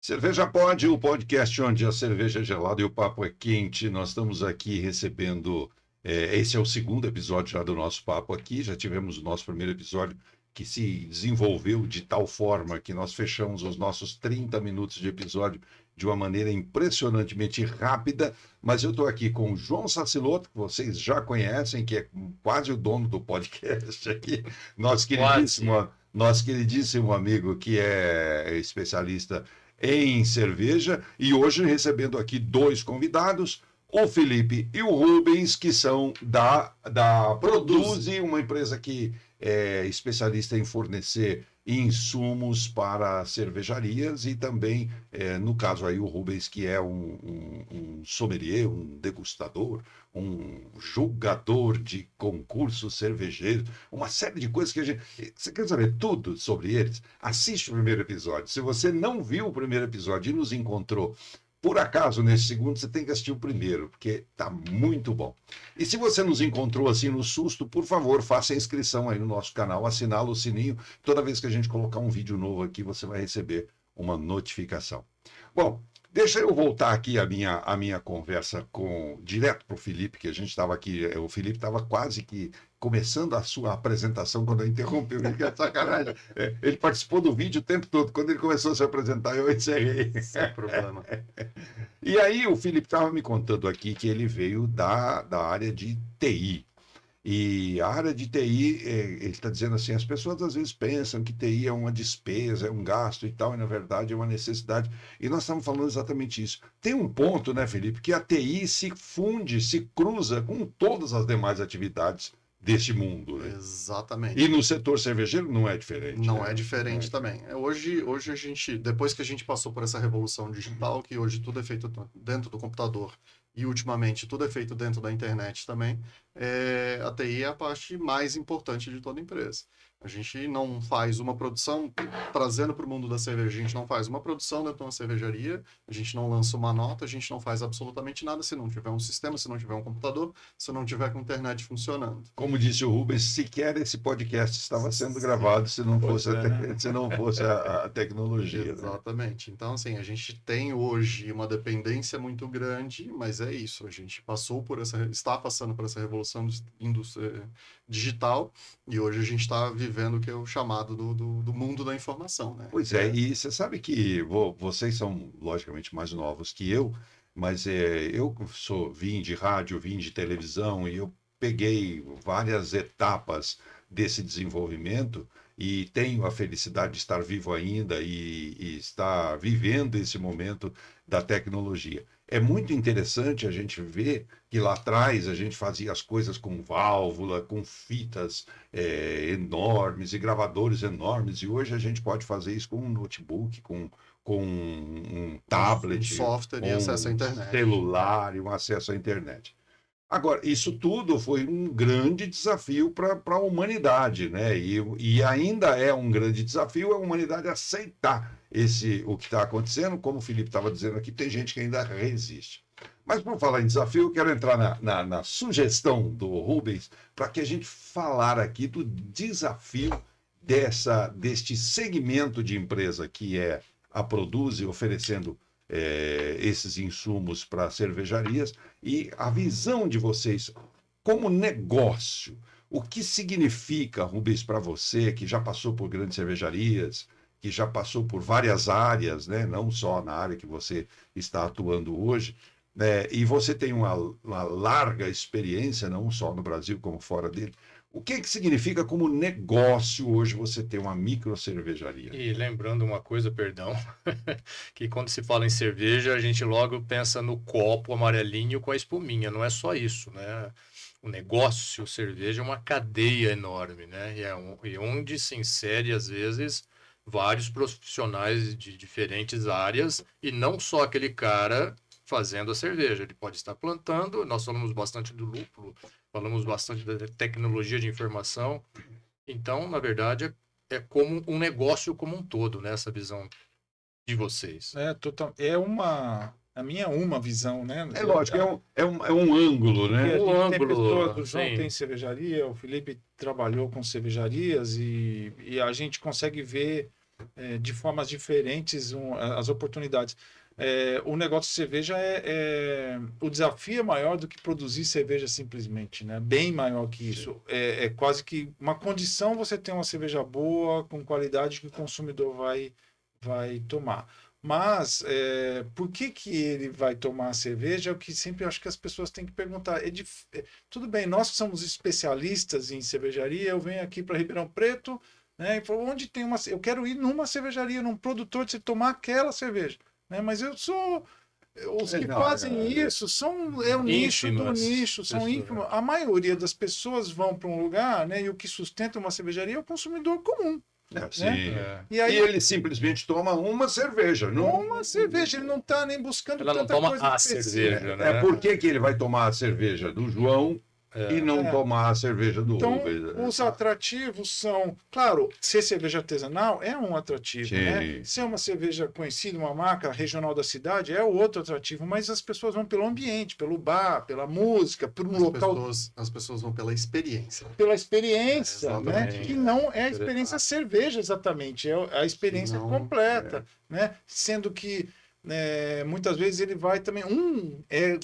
Cerveja Pod, o podcast onde a cerveja é gelada e o papo é quente. Nós estamos aqui recebendo. Esse é o segundo episódio já do nosso papo aqui. Já tivemos o nosso primeiro episódio que se desenvolveu de tal forma que nós fechamos os nossos 30 minutos de episódio de uma maneira impressionantemente rápida. Mas eu estou aqui com o João Saciloto, que vocês já conhecem, que é quase o dono do podcast aqui. Nosso queridíssimo amigo que é especialista em cerveja, e hoje recebendo aqui dois convidados, o Felipe e o Rubens, que são da Produzi, uma empresa que é especialista em fornecer insumos para cervejarias, e também, no caso aí, o Rubens, que é um sommelier, um degustador, um julgador de concursos cervejeiros, uma série de coisas que a gente... Você quer saber tudo sobre eles? Assiste o primeiro episódio. Se você não viu o primeiro episódio e nos encontrou por acaso nesse segundo, você tem que assistir o primeiro, porque tá muito bom. E se você nos encontrou assim no susto, por favor, faça a inscrição aí no nosso canal, assinala o sininho. Toda vez que a gente colocar um vídeo novo aqui, você vai receber uma notificação. Bom, deixa eu voltar aqui a minha conversa direto para o Felipe, que a gente estava aqui, o Felipe estava quase que começando a sua apresentação quando eu interrompi, ele que é sacanagem. Ele participou do vídeo o tempo todo, quando ele começou a se apresentar, eu encerrei. Sem problema. E aí o Felipe estava me contando aqui que ele veio da área de TI. E a área de TI, ele está dizendo assim, as pessoas às vezes pensam que TI é uma despesa, é um gasto e tal, e na verdade é uma necessidade. E nós estamos falando exatamente isso. Tem um ponto, né, Felipe, que a TI se funde, se cruza com todas as demais atividades deste mundo, né? Exatamente. E no setor cervejeiro não é diferente. Não é diferente também. Hoje a gente, depois que a gente passou por essa revolução digital, que hoje tudo é feito dentro do computador e ultimamente tudo é feito dentro da internet também, a TI é a parte mais importante de toda empresa. A gente não faz uma produção, trazendo para o mundo da cerveja, a gente não faz uma produção dentro de uma cervejaria, a gente não lança uma nota, a gente não faz absolutamente nada se não tiver um sistema, se não tiver um computador, se não tiver com a internet funcionando. Como disse o Rubens, sequer esse podcast estava sendo gravado se não fosse, se não fosse a tecnologia. Né? Exatamente. Então, assim, a gente tem hoje uma dependência muito grande, mas é isso. A gente está passando por essa revolução digital e hoje a gente está vivendo o que é o chamado do mundo da informação, né? Pois é, e você sabe que vocês são, logicamente, mais novos que eu, mas eu vim de rádio, vim de televisão, e eu peguei várias etapas desse desenvolvimento e tenho a felicidade de estar vivo ainda e estar vivendo esse momento da tecnologia. É muito interessante a gente ver que lá atrás a gente fazia as coisas com válvula, com fitas enormes e gravadores enormes, e hoje a gente pode fazer isso com um notebook, com um tablet, um software e acesso à internet. celular e um acesso à internet. Agora, isso tudo foi um grande desafio para a humanidade, né? E ainda é um grande desafio a humanidade aceitar o que está acontecendo. Como o Felipe estava dizendo aqui, tem gente que ainda resiste. Mas, por falar em desafio, eu quero entrar na sugestão do Rubens para que a gente falar aqui do desafio deste segmento de empresa que é a Produzi, oferecendo esses insumos para cervejarias, e a visão de vocês como negócio. O que significa, Rubens, para você, que já passou por grandes cervejarias, que já passou por várias áreas, né? Não só na área que você está atuando hoje, né? E você tem uma larga experiência, não só no Brasil como fora dele. O que significa como negócio hoje você ter uma micro cervejaria? E lembrando uma coisa, perdão, que quando se fala em cerveja, a gente logo pensa no copo amarelinho com a espuminha. Não é só isso, né? O negócio cerveja é uma cadeia enorme, né? E onde se insere, às vezes, vários profissionais de diferentes áreas e não só aquele cara fazendo a cerveja. Ele pode estar plantando, nós falamos bastante do lúpulo, falamos bastante da tecnologia de informação. Então, na verdade, é como um negócio como um todo, né? Essa visão de vocês? A minha é uma visão, né? É lógico, é um ângulo, Porque a né? gente O tem ângulo, pessoas, o João sim. tem cervejaria, o Felipe trabalhou com cervejarias e a gente consegue ver de formas diferentes as oportunidades. O negócio de cerveja o desafio é maior do que produzir cerveja simplesmente, né? Bem maior que isso. É quase que uma condição você ter uma cerveja boa, com qualidade que o consumidor vai tomar. Mas por que ele vai tomar a cerveja? É o que sempre acho que as pessoas têm que perguntar. Tudo bem, nós somos especialistas em cervejaria. Eu venho aqui para Ribeirão Preto, né? E falo, onde tem eu quero ir numa cervejaria, num produtor de tomar aquela cerveja, né? Mas os que fazem isso é o nicho do Ínfimas nicho, são pessoas. ínfimos. A maioria das pessoas vão para um lugar, né? E o que sustenta uma cervejaria é o consumidor comum. Sim. É. E E aí ele simplesmente toma uma cerveja. Não, uma cerveja, ele não está nem buscando Ela não tanta toma coisa a específica. cerveja, né? por que ele vai tomar a cerveja do João e não tomar a cerveja do Então, Rubens? os atrativos são, claro, ser cerveja artesanal é um atrativo, Sim. né? Ser uma cerveja conhecida, uma marca regional da cidade é outro atrativo, mas as pessoas vão pelo ambiente, pelo bar, pela música, por um local, As pessoas vão pela experiência. pela experiência, né? Exatamente. Que não é a experiência cerveja exatamente, é a experiência Não, completa, né? Sendo que muitas vezes ele vai também,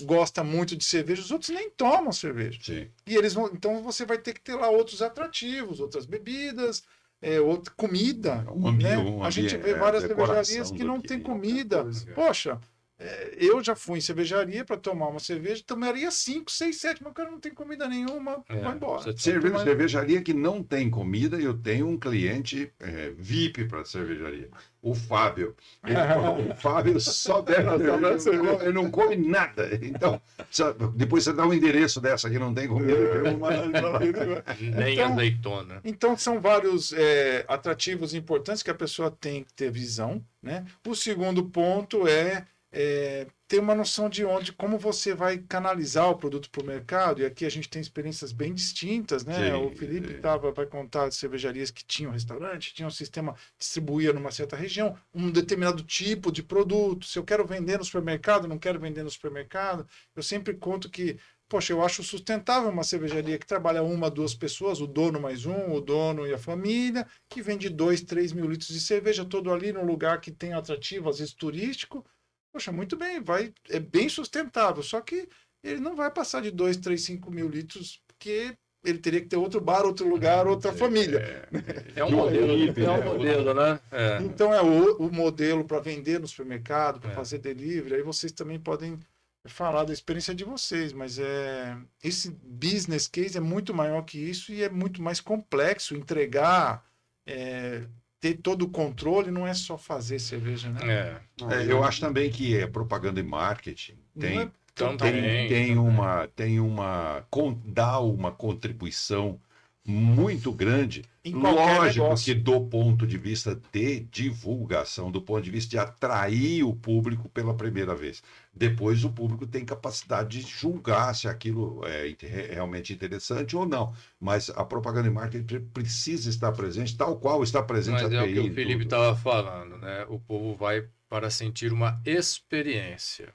gosta muito de cerveja, os outros nem tomam cerveja. Sim. E eles vão, então você vai ter que ter lá outros atrativos, outras bebidas, outra comida. Né? A gente vê várias cervejarias que não tem comida. coisa. Poxa, eu já fui em cervejaria para tomar uma cerveja, tomaria 5, 6, 7, mas o cara não tem comida nenhuma, vai embora. Cervejaria que não tem comida, eu tenho um cliente VIP para cervejaria. O Fábio. O Fábio só bebe cerveja, ele não come nada. Então, depois você dá um endereço dessa que não tem comida. Nem azeitona. Então, são vários atrativos importantes que a pessoa tem que ter visão. Né? O segundo ponto é ter uma noção de como você vai canalizar o produto para o mercado, e aqui a gente tem experiências bem distintas, né? Sim, O Felipe sim. vai contar de cervejarias que tinham restaurante, tinham um sistema, distribuía numa certa região, um determinado tipo de produto. Se eu quero vender no supermercado, não quero vender no supermercado, eu sempre conto que, poxa, eu acho sustentável uma cervejaria que trabalha 1, 2 pessoas, o dono mais o dono e a família, que vende 2, 3 mil litros de cerveja, todo ali num lugar que tem atrativo, às vezes turístico. Poxa, muito bem, é bem sustentável, só que ele não vai passar de 2, 3, 5 mil litros, porque ele teria que ter outro bar, outro lugar, outra família. É um modelo, né? Então é o modelo para vender no supermercado, para fazer delivery. Aí vocês também podem falar da experiência de vocês, mas esse business case é muito maior que isso e é muito mais complexo. Entregar, ter todo o controle, não é só fazer cerveja, né? Eu acho também que propaganda e marketing dá uma contribuição muito grande. Lógico que do ponto de vista de divulgação, do ponto de vista de atrair o público pela primeira vez. Depois o público tem capacidade de julgar se aquilo é realmente interessante ou não. Mas a propaganda e marketing precisa estar presente, tal qual está presente Mas a é o TI. que o Felipe estava falando, né? O povo vai para sentir uma experiência.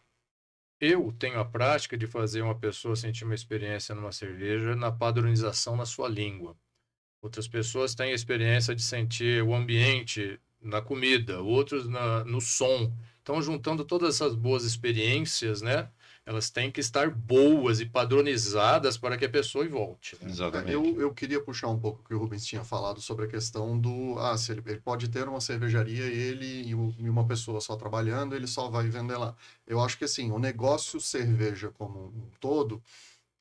Eu tenho a prática de fazer uma pessoa sentir uma experiência numa cerveja na padronização na sua língua. Outras pessoas têm a experiência de sentir o ambiente na comida, outros no som. Então, juntando todas essas boas experiências, né? Elas têm que estar boas e padronizadas para que a pessoa volte. Né? Exatamente. Eu queria puxar um pouco o que o Rubens tinha falado sobre a questão do... se ele pode ter uma cervejaria, ele e uma pessoa só trabalhando, ele só vai vender lá. Eu acho que, assim, o negócio cerveja como um todo,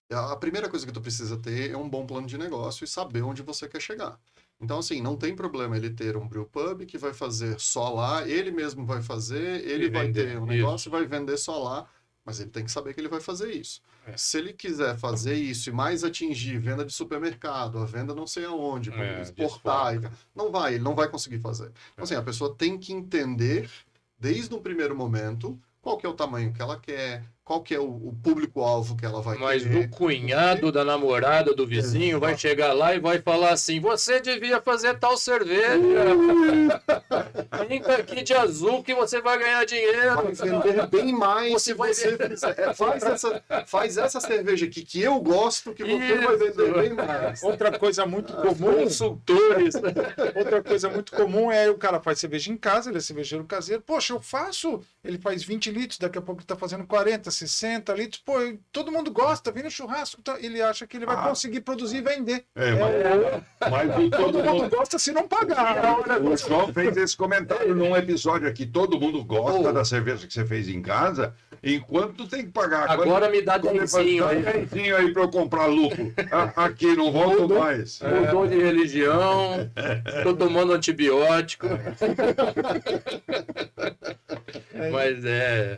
a primeira coisa que tu precisa ter é um bom plano de negócio e saber onde você quer chegar. Então, assim, não tem problema ele ter um brew pub que vai fazer só lá, ele mesmo vai fazer, ele vai ter um negócio e vai vender só lá, mas ele tem que saber que ele vai fazer isso. Se ele quiser fazer isso e mais atingir venda de supermercado, a venda não sei aonde, exportar, ele não vai conseguir fazer. Então, assim, a pessoa tem que entender, desde o primeiro momento, qual que é o tamanho que ela quer, qual que é o público-alvo que ela vai Mas querer. o cunhado da namorada do vizinho vai chegar lá e vai falar assim: você devia fazer tal cerveja. Pinta aqui de azul que você vai ganhar dinheiro. Vai vender bem mais Você se vai você fizer. Faz essa cerveja aqui que eu gosto, que você vai vender bem mais. Outra coisa muito comum, Consultores. outra coisa muito comum é o cara faz cerveja em casa, ele é cervejeiro caseiro. Poxa, eu faço, ele faz 20 litros, daqui a pouco ele tá fazendo 40, 60 litros. Pô, todo mundo gosta, vem no churrasco, então ele acha que ele vai conseguir produzir e vender. Mas Todo mundo gosta se não pagar. o João fez esse comentário num episódio aqui. Todo mundo gosta da cerveja que você fez em casa, enquanto tu tem que pagar. Agora me dá denzinho aí. denzinho aí para eu comprar lucro. Aqui, não volto mais. Mudou de religião, tô tomando antibiótico. Mas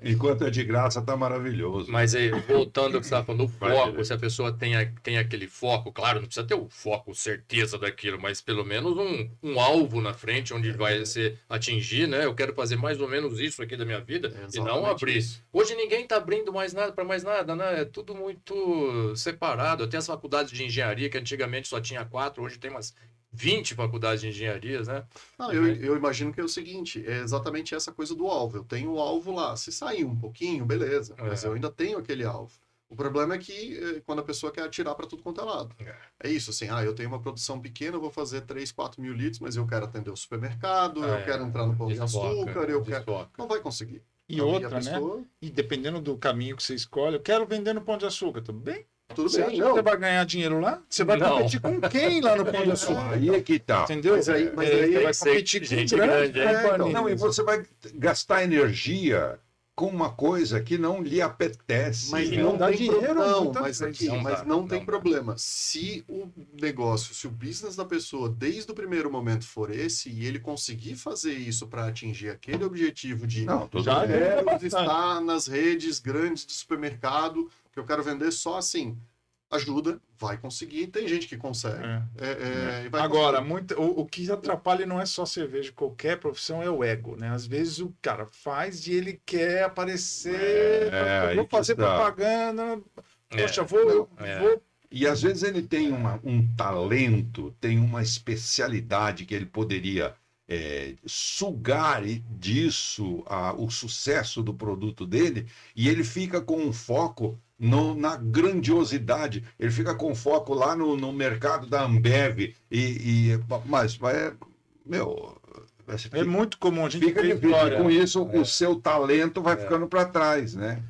Enquanto é de graça, tá maravilhoso. Mas aí, voltando ao que você estava falando, o Vai, foco, vai. se a pessoa tem aquele foco, claro, não precisa ter o foco, certeza daquilo, mas pelo menos um alvo na frente onde vai se atingir, né? Eu quero fazer mais ou menos isso aqui da minha vida e não Exatamente abrir. isso. Hoje ninguém está abrindo mais nada para mais nada, né? É tudo muito separado. Até as faculdades de engenharia, que antigamente só tinha 4, hoje tem umas 20 faculdades de engenharias, né? Não, eu imagino que é o seguinte, é exatamente essa coisa do alvo. Eu tenho o alvo lá. Se sair um pouquinho, beleza. Mas eu ainda tenho aquele alvo. O problema é que quando a pessoa quer atirar para tudo quanto é lado. É isso, assim, eu tenho uma produção pequena, eu vou fazer 3, 4 mil litros, mas eu quero atender o supermercado, eu quero entrar no pão de açúcar, eu quero... Não vai conseguir. E A outra, pessoa... né? E dependendo do caminho que você escolhe, eu quero vender no Pão de Açúcar, tudo bem? Tudo Você bem, acha que não. você vai ganhar dinheiro lá? Você vai Não. competir com quem lá no Pão de Açúcar? Aí é que tá. Entendeu? Mas aí você vai ser competir com gente grande grande, hein? companhia. Não, e você vai gastar energia com uma coisa que não lhe apetece. Mas não não dá tem dinheiro, não, muitas mas vezes. aqui, Não mas dá, não não tem dá. problema. Se o negócio, se o business da pessoa, desde o primeiro momento for esse, e ele conseguir fazer isso para atingir aquele objetivo de Não, tudo Já bem. quero bastante. estar nas redes grandes de supermercado, que eu quero vender só assim, ajuda, vai conseguir, tem gente que consegue. E vai Agora, conseguir. o que atrapalha não é só cerveja, qualquer profissão é o ego, né? Às vezes o cara faz e ele quer aparecer, aí vou que fazer está. propaganda, poxa, Não, vou. E às vezes ele tem um talento, tem uma especialidade que ele poderia sugar disso o sucesso do produto dele, e ele fica com um foco na grandiosidade, ele fica com foco lá no mercado da Ambev, mas meu, É muito comum, a gente fica vê difícil, história. com isso o seu talento vai ficando para trás, né?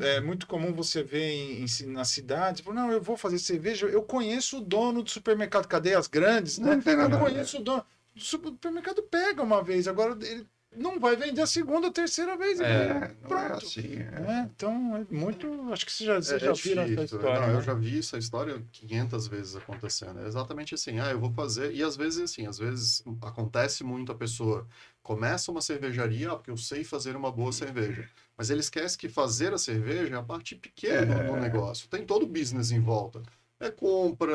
É muito comum você ver na cidade, não, eu vou fazer cerveja, eu conheço o dono do supermercado, cadê as grandes, né? Não tem nada Eu a ver. conheço o dono. O supermercado pega uma vez, agora ele não vai vender a segunda ou terceira vez. Não é Pronto. assim. Então, é muito. Acho que você já viu essa difícil, história. não, né? eu já vi essa história 500 vezes acontecendo. É exatamente assim, eu vou fazer. E às vezes acontece muito a pessoa começa uma cervejaria, porque eu sei fazer uma boa cerveja. Mas ele esquece que fazer a cerveja é a parte pequena do negócio. Tem todo o business em volta. É compra,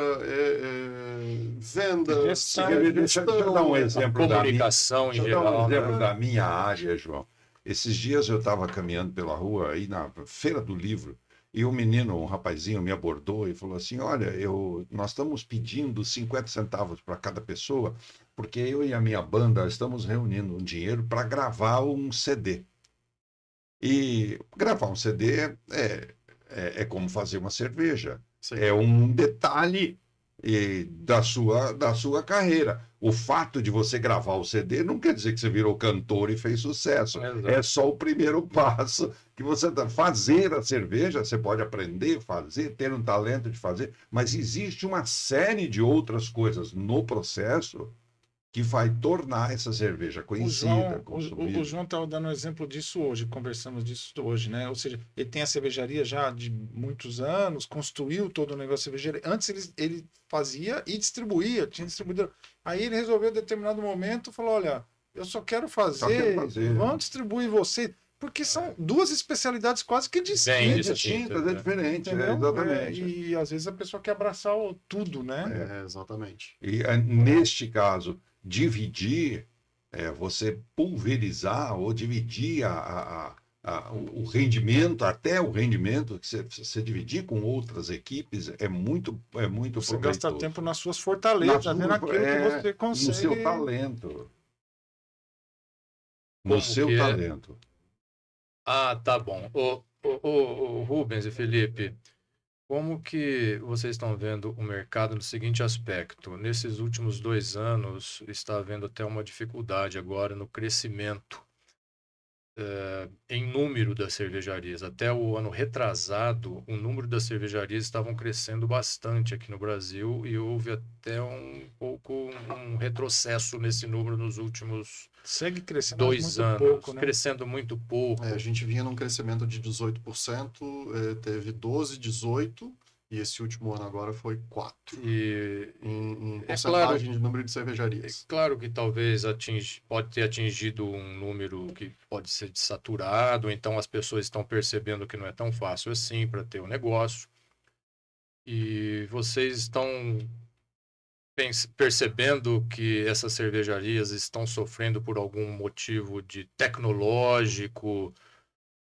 venda, Deixa eu dar um exemplo Comunicação em Deixa eu dar um geral. exemplo da minha área, João. Esses dias eu estava caminhando pela rua, aí na Feira do Livro, e um rapazinho, me abordou e falou assim: olha, nós estamos pedindo 50 centavos para cada pessoa, porque eu e a minha banda estamos reunindo um dinheiro para gravar um CD. E gravar um CD é como fazer uma cerveja. Sim. É um detalhe da sua carreira. O fato de você gravar o CD não quer dizer que você virou cantor e fez sucesso. Exato. É só o primeiro passo que você dá. Fazer a cerveja, você pode aprender a fazer, ter um talento de fazer, mas existe uma série de outras coisas no processo que vai tornar essa cerveja conhecida, consumida. O João estava dando um exemplo disso hoje, conversamos disso hoje, né? Ou seja, ele tem a cervejaria já de muitos anos, construiu todo o negócio de cervejaria. Antes ele fazia e distribuía, tinha distribuidor. Aí ele resolveu, em determinado momento, falou: olha, eu só quero fazer. Vão distribuir você. Porque são duas especialidades quase que distintas. Distintas, é diferente, Entendeu? exatamente. E às vezes a pessoa quer abraçar tudo, né? Exatamente. E neste caso, dividir, você pulverizar ou dividir o rendimento, até o rendimento, que você dividir com outras equipes, é muito Você gasta proveitoso. tempo nas suas fortalezas, naquilo que você No consegue. seu talento. No Como seu que é? talento. Ah, tá bom. O Rubens e Felipe, como que vocês estão vendo o mercado no seguinte aspecto? Nesses últimos 2 anos, está havendo até uma dificuldade agora no crescimento em número das cervejarias. Até o ano retrasado, o número das cervejarias estavam crescendo bastante aqui no Brasil e houve até um pouco um retrocesso nesse número nos últimos Segue crescendo, mas 2 muito anos, pouco, né? crescendo muito pouco. A gente vinha num crescimento de 18%, teve 12, 18, e esse último ano agora foi 4, E em é claro, porcentagem de número de cervejarias. claro que talvez pode ter atingido um número que pode ser saturado, então as pessoas estão percebendo que não é tão fácil assim para ter o negócio. E vocês estão percebendo que essas cervejarias estão sofrendo por algum motivo de tecnológico,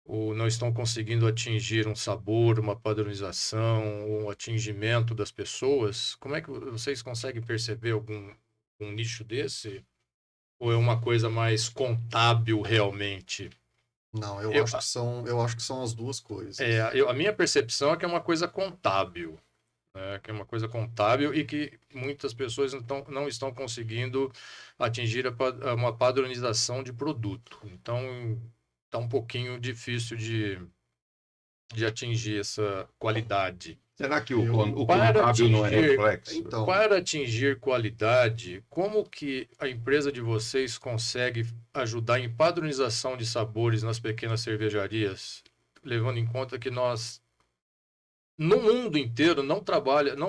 ou não estão conseguindo atingir um sabor, uma padronização, um atingimento das pessoas? Como é que vocês conseguem perceber algum um nicho desse? Ou é uma coisa mais contábil realmente? Não, Eu- eu acho que são as duas coisas. A minha percepção é que é uma coisa contábil, né? Que é uma coisa contábil e que muitas pessoas não estão conseguindo atingir uma padronização de produto. Então, está um pouquinho difícil de atingir essa qualidade. Será que Eu- o Para contábil não é atingir- reflexo? Então, Para atingir qualidade, como que a empresa de vocês consegue ajudar em padronização de sabores nas pequenas cervejarias, levando em conta que nós, no mundo inteiro, não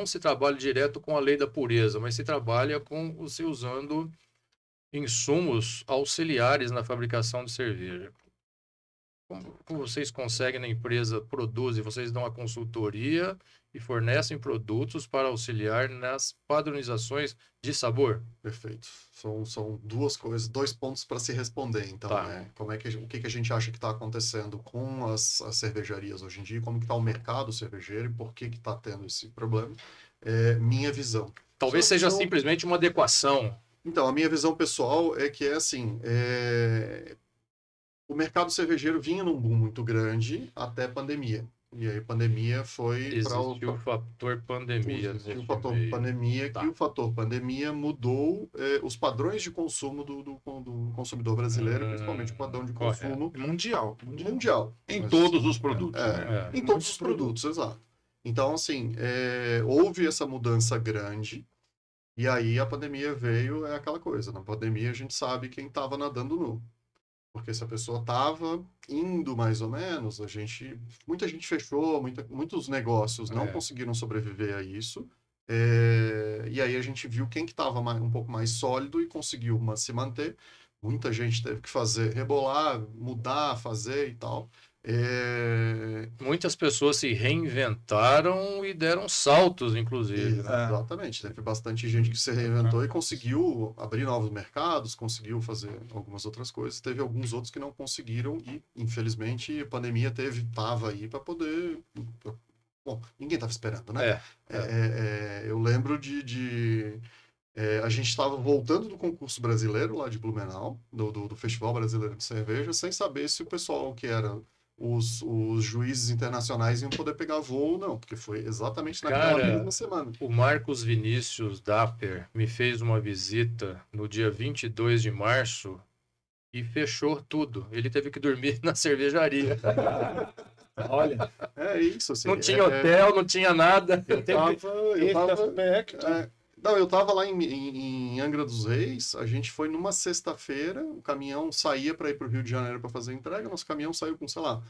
se trabalha direto com a lei da pureza, mas se trabalha com você usando insumos auxiliares na fabricação de cerveja. Como vocês conseguem na empresa, produzem, vocês dão a consultoria e fornecem produtos para auxiliar nas padronizações de sabor? perfeito. São duas coisas, 2 pontos para se responder. Então, Tá. né? O que a gente acha que está acontecendo com as cervejarias hoje em dia, como que está o mercado cervejeiro e por que está tendo esse problema? Minha visão. Talvez Só- seja só- simplesmente uma adequação. Então, a minha visão pessoal é que o mercado cervejeiro vinha num boom muito grande até a pandemia. E aí a pandemia foi para Existiu o fator pandemia. Existiu o nesse fator meio. pandemia, Tá. que o fator pandemia mudou os padrões de consumo do consumidor brasileiro, principalmente o padrão de correto. consumo Mundial. mundial. Em Mas- todos os produtos, É. né? Em todos os produtos, exato. Então, assim, houve essa mudança grande, e aí a pandemia veio, é aquela coisa. Na pandemia a gente sabe quem estava nadando nu. Porque se a pessoa estava indo mais ou menos, muita gente fechou, muitos negócios não conseguiram sobreviver a isso. E aí a gente viu quem que estava um pouco mais sólido e conseguiu se manter. Muita gente teve que rebolar, mudar, fazer e tal. Muitas pessoas se reinventaram e deram saltos, inclusive. Né? Exatamente. Teve bastante gente que se reinventou e conseguiu abrir novos mercados, conseguiu fazer algumas outras coisas. Teve alguns outros que não conseguiram e, infelizmente, a pandemia estava aí para poder... Bom, ninguém estava esperando, né? Eu lembro a gente estava voltando do concurso brasileiro lá de Blumenau, do Festival Brasileiro de Cerveja, sem saber se o pessoal que era os juízes internacionais iam poder pegar voo ou não, porque foi exatamente naquela mesma semana. O Marcos Vinícius Dapper me fez uma visita no dia 22 de março e fechou tudo. Ele teve que dormir na cervejaria. Olha, É isso, assim. Não tinha hotel, não tinha nada. Eu tava lá em Angra dos Reis, a gente foi numa sexta-feira, o caminhão saía para ir para o Rio de Janeiro para fazer a entrega, nosso caminhão saiu com, sei lá,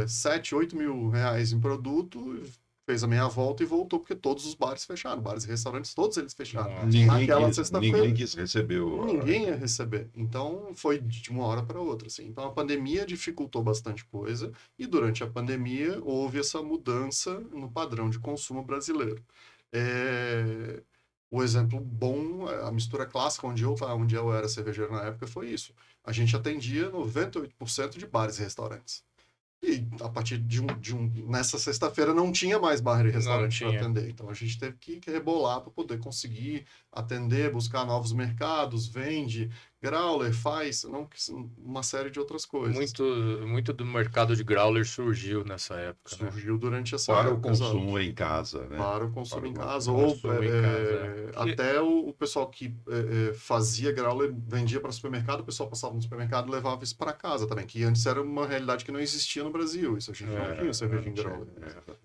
7, 8 mil reais em produto, fez a meia volta e voltou, porque todos os bares fecharam, bares e restaurantes, todos eles fecharam. Ninguém quis receber Ninguém ia receber. Então, foi de uma hora para outra, assim. Então, a pandemia dificultou bastante coisa, e durante a pandemia houve essa mudança no padrão de consumo brasileiro. O exemplo bom, a mistura clássica, onde eu era cervejeiro na época, foi isso. a gente atendia 98% de bares e restaurantes. E a partir nessa sexta-feira não tinha mais bar e restaurante para atender. Então a gente teve que rebolar para poder conseguir atender, buscar novos mercados, vende, growler, faz, uma série de outras coisas. Muito do mercado de growler surgiu nessa época. Surgiu durante essa Para época. o consumo em casa, né? Para o consumo em casa. Até o pessoal que fazia growler vendia para supermercado, o pessoal passava no supermercado e levava isso para casa também, que antes era uma realidade que não existia no Brasil. Isso a gente não tinha cerveja em growler.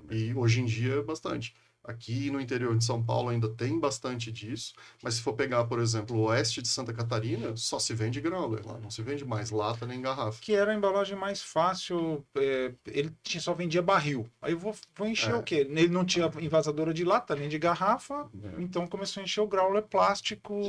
E hoje em dia é bastante. Aqui no interior de São Paulo ainda tem bastante disso, mas se for pegar, por exemplo, o oeste de Santa Catarina, só se vende growler lá, não se vende mais lata nem garrafa. Que era a embalagem mais fácil, ele só vendia barril. Aí eu vou encher o quê? Ele não tinha envasadora de lata nem de garrafa, então começou a encher o growler plástico,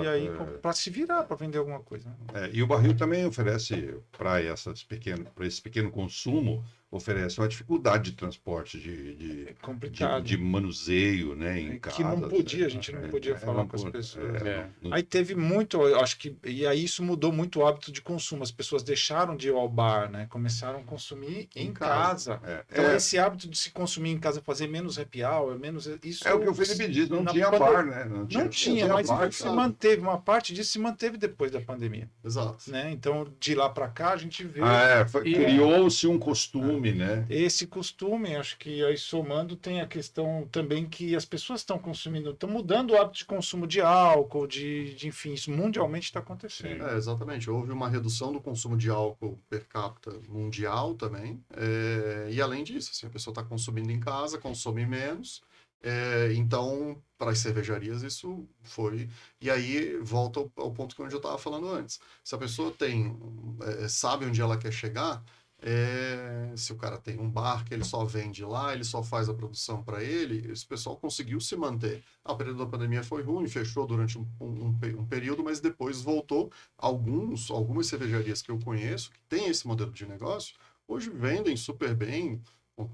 e aí para se virar, para vender alguma coisa. E o barril também oferece, para esse pequeno consumo, oferece uma dificuldade de transporte, de manuseio, né, em casa. Que não podia, a gente não podia falar com as pessoas. Aí teve muito, eu acho que, e aí isso mudou muito o hábito de consumo. As pessoas deixaram de ir ao bar, né? Começaram a consumir em casa. Então esse hábito de se consumir em casa, fazer menos happy hour, menos isso. É o que o Felipe diz, não tinha bar, né? Não tinha, mas bar, se manteve, uma parte disso se manteve depois da pandemia. Exato. Né? Então, de lá para cá, a gente vê... criou-se um costume, né? Esse costume, acho que aí somando, tem a questão também que as pessoas estão consumindo, estão mudando o hábito de consumo de álcool, enfim, isso mundialmente está acontecendo. Exatamente. Houve uma redução do consumo de álcool per capita mundial também. E além disso, assim, a pessoa está consumindo em casa, consome menos. Então, para as cervejarias, isso foi... E aí, volta ao ponto que eu estava falando antes. Se a pessoa sabe onde ela quer chegar... se o cara tem um bar que ele só vende lá, ele só faz a produção para ele, esse pessoal conseguiu se manter. O período da pandemia foi ruim, fechou durante um período, mas depois voltou. Algumas cervejarias que eu conheço, que têm esse modelo de negócio, hoje vendem super bem,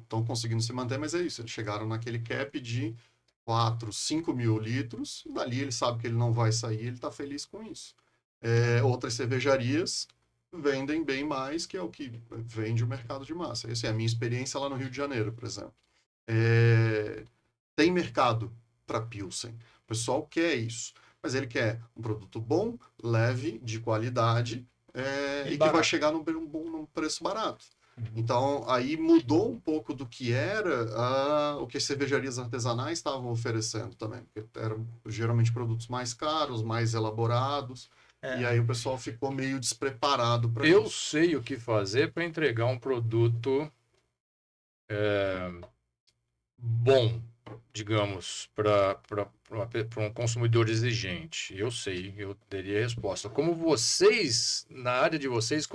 estão conseguindo se manter, mas é isso, eles chegaram naquele cap de 4, 5 mil litros, e dali ele sabe que ele não vai sair, ele está feliz com isso. Outras cervejarias vendem bem mais, que é o que vende o mercado de massa. Essa é a minha experiência lá no Rio de Janeiro, por exemplo. Tem mercado para Pilsen. O pessoal quer isso. Mas ele quer um produto bom, leve, de qualidade, e que vai chegar num preço barato. Então, aí mudou um pouco do que era o que as cervejarias artesanais estavam oferecendo também. Porque eram geralmente produtos mais caros, mais elaborados. E aí o pessoal ficou meio despreparado para isso. Eu sei o que fazer para entregar um produto bom, digamos, para um consumidor exigente. Eu sei, eu teria a resposta. Como vocês, na área de vocês,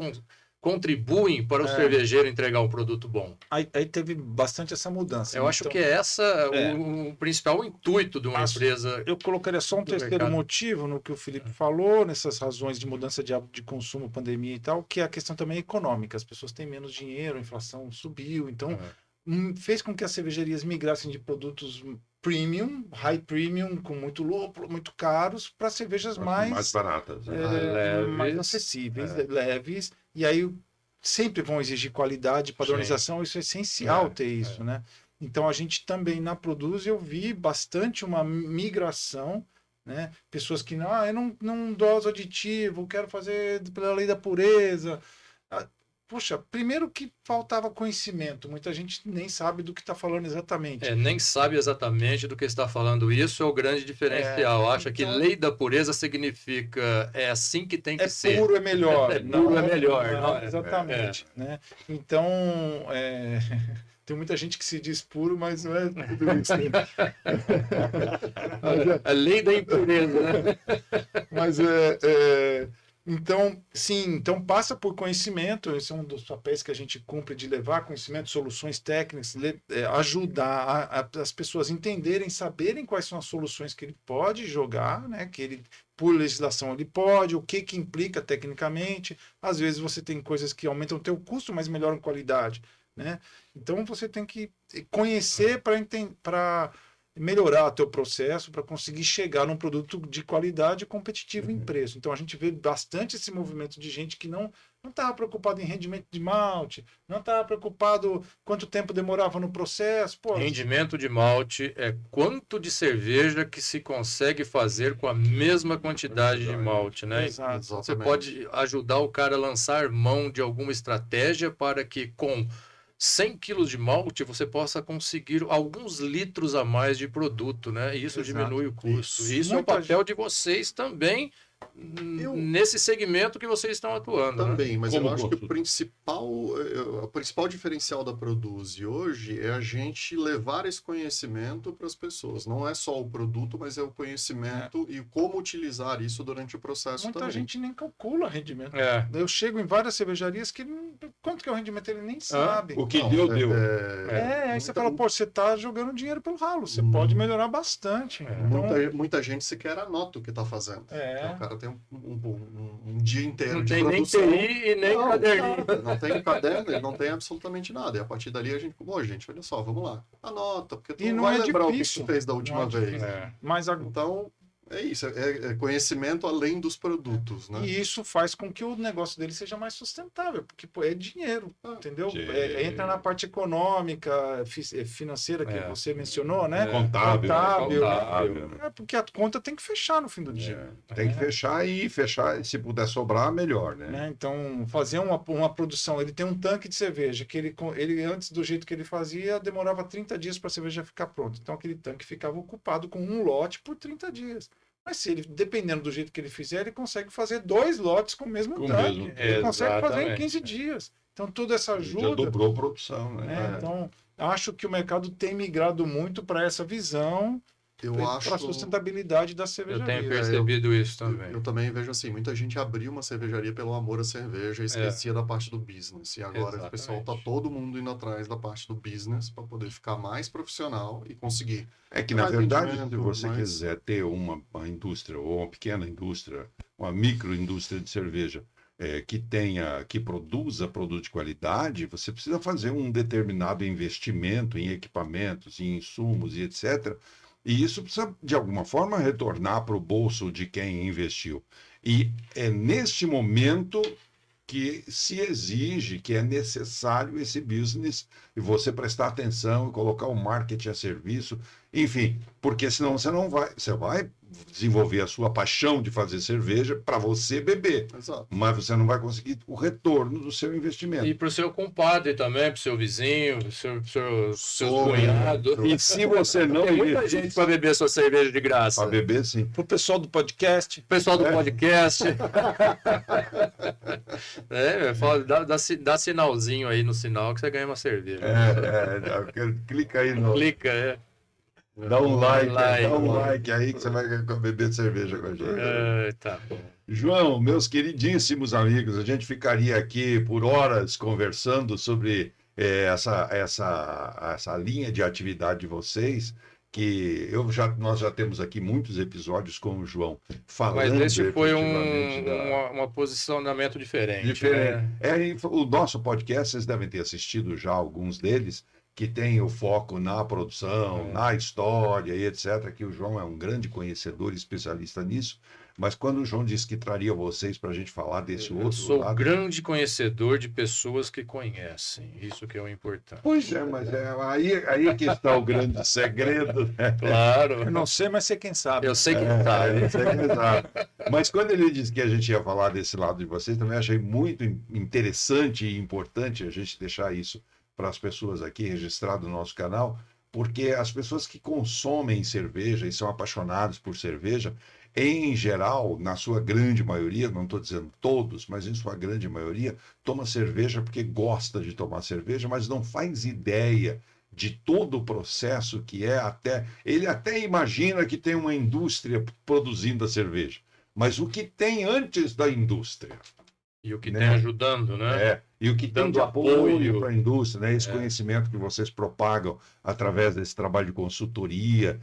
contribuem para o cervejeiro entregar um produto bom? Aí teve bastante essa mudança. Eu acho que o principal intuito de uma empresa. Eu colocaria só um terceiro motivo no que o Felipe falou, nessas razões de mudança de hábito de consumo, pandemia e tal, que é a questão também econômica. As pessoas têm menos dinheiro, a inflação subiu, então fez com que as cervejarias migrassem de produtos premium, high premium, com muito lúpulo, muito caros, para cervejas mais baratas, mais acessíveis, leves, e aí sempre vão exigir qualidade, padronização, isso é essencial ter isso, né? Então a gente também na Produz eu vi bastante uma migração, né? Pessoas que eu não doso aditivo, quero fazer pela lei da pureza. Puxa, primeiro que faltava conhecimento, muita gente nem sabe do que está falando exatamente. Nem sabe exatamente do que está falando. Isso é o grande diferencial. Acha que lei da pureza significa é assim que tem que ser. Puro é melhor. Puro é melhor. Exatamente. Né? Então, tem muita gente que se diz puro, mas não é tudo isso. A lei da impureza, né? Mas então, sim, então passa por conhecimento, esse é um dos papéis que a gente cumpre de levar conhecimento, soluções técnicas, ajudar as pessoas a entenderem, saberem quais são as soluções que ele pode jogar, né? Que ele, por legislação, ele pode, o que implica tecnicamente. Às vezes você tem coisas que aumentam o teu custo, mas melhoram a qualidade, né? Então você tem que conhecer para melhorar teu processo para conseguir chegar num produto de qualidade e competitivo em preço. Então a gente vê bastante esse movimento de gente que não estava preocupado em rendimento de malte, não estava preocupado quanto tempo demorava no processo. Pô, Rendimento de malte é quanto de cerveja que se consegue fazer com a mesma quantidade de malte, né? Exato. Você Exatamente. pode ajudar o cara a lançar mão de alguma estratégia para que com 100 quilos de malte você possa conseguir alguns litros a mais de produto, né? E isso Exato. diminui o custo. Isso. Isso é o Muita papel de vocês também nesse segmento que vocês estão atuando, né? Também, mas Como eu acho que o principal diferencial da Produze hoje é a gente levar esse conhecimento para as pessoas. Não é só o produto, mas é o conhecimento e como utilizar isso durante o processo muita também. gente nem calcula rendimento. É. Eu chego em várias cervejarias que quanto que é o rendimento ele nem sabe. O que Não, deu, deu. Aí você fala, pô, você tá jogando dinheiro pelo ralo, você Hum. pode melhorar bastante. Então, Muita gente sequer anota o que está fazendo. Então, o cara tem um dia inteiro Não de tem nem produção. TI e nem Não, caderninho. nada, não tem caderno, ele não tem absolutamente nada. E a partir dali a gente, gente, olha só, vamos lá. Anota, porque tu E não não vai é lembrar difícil. o que tu fez da Não última é vez. difícil. É. mas a- Então, é isso, é conhecimento além dos produtos, né? E isso faz com que o negócio dele seja mais sustentável, porque pô, é dinheiro, entendeu? Sim. Entra na parte econômica, financeira que É. você mencionou, né? Contábil. Contábil. É porque a conta tem que fechar no fim do dia. Tem que fechar e fechar. Se puder sobrar, melhor, né? Né? Então, fazer uma produção, ele tem um tanque de cerveja que ele antes do jeito que ele fazia, demorava 30 dias para a cerveja ficar pronta. Então, aquele tanque ficava ocupado com um lote por 30 dias. Mas se ele, dependendo do jeito que ele fizer, ele consegue fazer 2 lotes com o mesmo Com o tanque. mesmo. Ele consegue fazer em Exatamente. 15 dias. Então, toda essa Já ajuda. dobrou a produção, né? Né? Então, acho que o mercado tem migrado muito para essa visão, Eu acho. para a sustentabilidade da Eu cervejaria. tenho percebido isso Eu também. também vejo assim, muita gente abriu uma cervejaria pelo amor à cerveja e esquecia da parte do business. E agora o pessoal tá Exatamente. todo mundo indo atrás da parte do business para poder ficar mais profissional e conseguir. É que, na Mais verdade, rendimento, se você mais- quiser ter uma indústria, ou uma pequena indústria, uma microindústria de cerveja, que produza produto de qualidade, você precisa fazer um determinado investimento em equipamentos, em insumos e etc. E isso precisa, de alguma forma, retornar para o bolso de quem investiu. E é neste momento que se exige, que é necessário esse business e você prestar atenção e colocar o marketing a serviço, enfim, porque senão você vai desenvolver a sua paixão de fazer cerveja para você beber, Exato. mas você não vai conseguir o retorno do seu investimento. E para o seu compadre também, para o seu vizinho, seu Sogro, cunhado. E se você não Tem muita investir gente para beber sua cerveja de graça. para beber, sim. Para o pessoal do podcast, O pessoal do podcast. Dá sinalzinho aí no sinal que você ganha uma cerveja. Clica aí no. Clica, Dá um like, like. dá um like aí que você vai beber cerveja com a gente. Tá bom. João, meus queridíssimos amigos, a gente ficaria aqui por horas conversando sobre essa linha de atividade de vocês, que nós já temos aqui muitos episódios com o João falando. Mas esse foi efetivamente um posicionamento diferente. diferente. Né? O nosso podcast, vocês devem ter assistido já alguns deles, que tem o foco na produção, na história e etc., que o João é um grande conhecedor e especialista nisso, mas quando o João disse que traria vocês para a gente falar desse Eu outro sou lado... grande conhecedor de pessoas que conhecem, isso que é o importante. Pois é, mas aí que está o grande segredo, né? eu Claro, não sei, mas sei quem sabe. eu sei que tá. Isso é exato. Mas quando ele disse que a gente ia falar desse lado de vocês, também achei muito interessante e importante a gente deixar isso para as pessoas aqui registrado no nosso canal, porque as pessoas que consomem cerveja e são apaixonadas por cerveja, em geral, na sua grande maioria, não estou dizendo todos, mas em sua grande maioria, toma cerveja porque gosta de tomar cerveja, mas não faz ideia de todo o processo que é ele até imagina que tem uma indústria produzindo a cerveja, mas o que tem antes da indústria? E o que né? tem ajudando, né? E o que tem Dando de apoio apoio. para a indústria, né? Esse conhecimento que vocês propagam através desse trabalho de consultoria,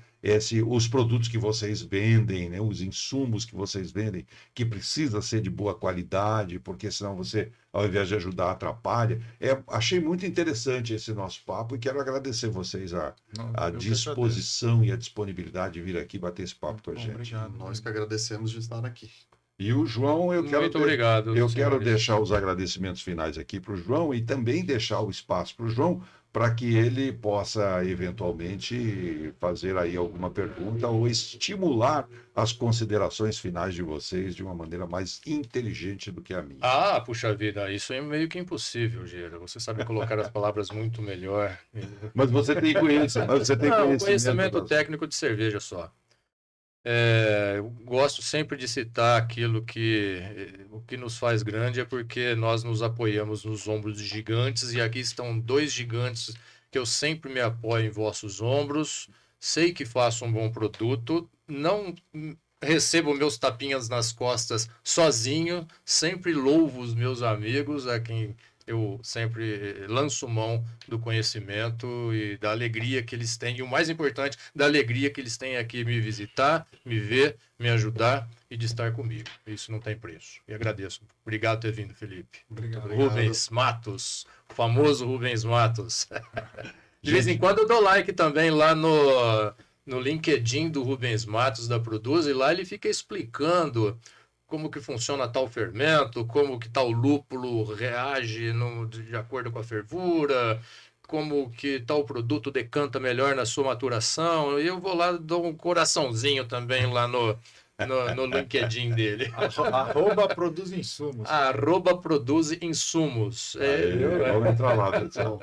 os produtos que vocês vendem, né? Os insumos que vocês vendem, que precisa ser de boa qualidade, porque senão você, ao invés de ajudar, atrapalha. Achei muito interessante esse nosso papo e quero agradecer vocês a Não, eu que agradeço. disposição e a disponibilidade de vir aqui bater esse papo com a Bom, gente. obrigado. Nós que agradecemos de estar aqui. E o João, Muito obrigado, eu quero senhores. deixar os agradecimentos finais aqui para o João e também deixar o espaço para o João para que ele possa eventualmente fazer aí alguma pergunta ou estimular as considerações finais de vocês de uma maneira mais inteligente do que a minha. Ah, puxa vida, isso é meio que impossível, Gera. Você sabe colocar as palavras muito melhor. Mas você tem conhecimento, Não, conhecimento das- técnico de cerveja só. Eu gosto sempre de citar aquilo que o que nos faz grande é porque nós nos apoiamos nos ombros de gigantes, e aqui estão dois gigantes que eu sempre me apoio em vossos ombros. Sei que faço um bom produto, não recebo meus tapinhas nas costas sozinho, sempre louvo os meus amigos, a quem eu sempre lanço mão do conhecimento e da alegria que eles têm, e o mais importante, da alegria que eles têm aqui me visitar, me ver, me ajudar e de estar comigo. Isso não tem preço. E agradeço. Obrigado por ter vindo, Felipe. Obrigado. Rubens Matos, o famoso Rubens Matos. De vez em quando eu dou like também lá no LinkedIn do Rubens Matos da Produz, e lá ele fica explicando como que funciona tal fermento, como que tal lúpulo reage de acordo com a fervura, como que tal produto decanta melhor na sua maturação. E eu vou lá, dou um coraçãozinho também lá no LinkedIn dele. Arroba produz insumos. Produz insumos. Vamos entrar lá, pessoal.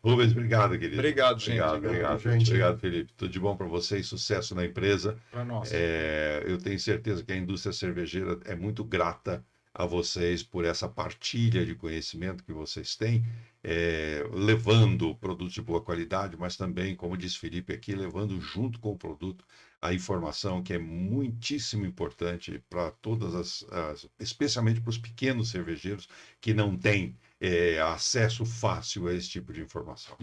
Rubens, obrigado, querido. Obrigado, gente. Obrigado, gente. Obrigado, Felipe. Tudo de bom para vocês, sucesso na empresa. Para nós. Eu tenho certeza que a indústria cervejeira é muito grata a vocês por essa partilha de conhecimento que vocês têm, levando produtos de boa qualidade, mas também, como disse Felipe aqui, levando junto com o produto a informação que é muitíssimo importante para todas especialmente para os pequenos cervejeiros que não têm acesso fácil a esse tipo de informação.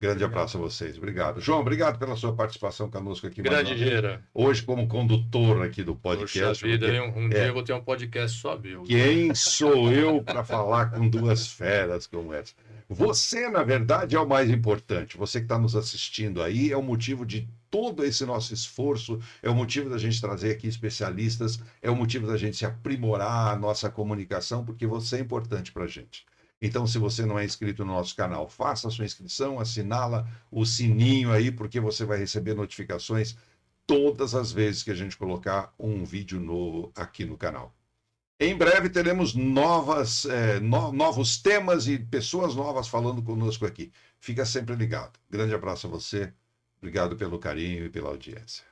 Grande abraço a vocês. Obrigado. João, obrigado pela sua participação conosco aqui. Grande Gera. Hoje, como condutor aqui do podcast. Poxa vida, porque um dia eu vou ter um podcast só meu. quem sou eu para falar com duas feras como essa? Você, na verdade, é o mais importante. Você que está nos assistindo aí é o motivo de todo esse nosso esforço, é o motivo da gente trazer aqui especialistas, é o motivo da gente se aprimorar a nossa comunicação, porque você é importante para a gente. Então, se você não é inscrito no nosso canal, faça a sua inscrição, assinala o sininho aí, porque você vai receber notificações todas as vezes que a gente colocar um vídeo novo aqui no canal. Em breve teremos novos temas e pessoas novas falando conosco aqui. Fica sempre ligado. Grande abraço a você. Obrigado pelo carinho e pela audiência.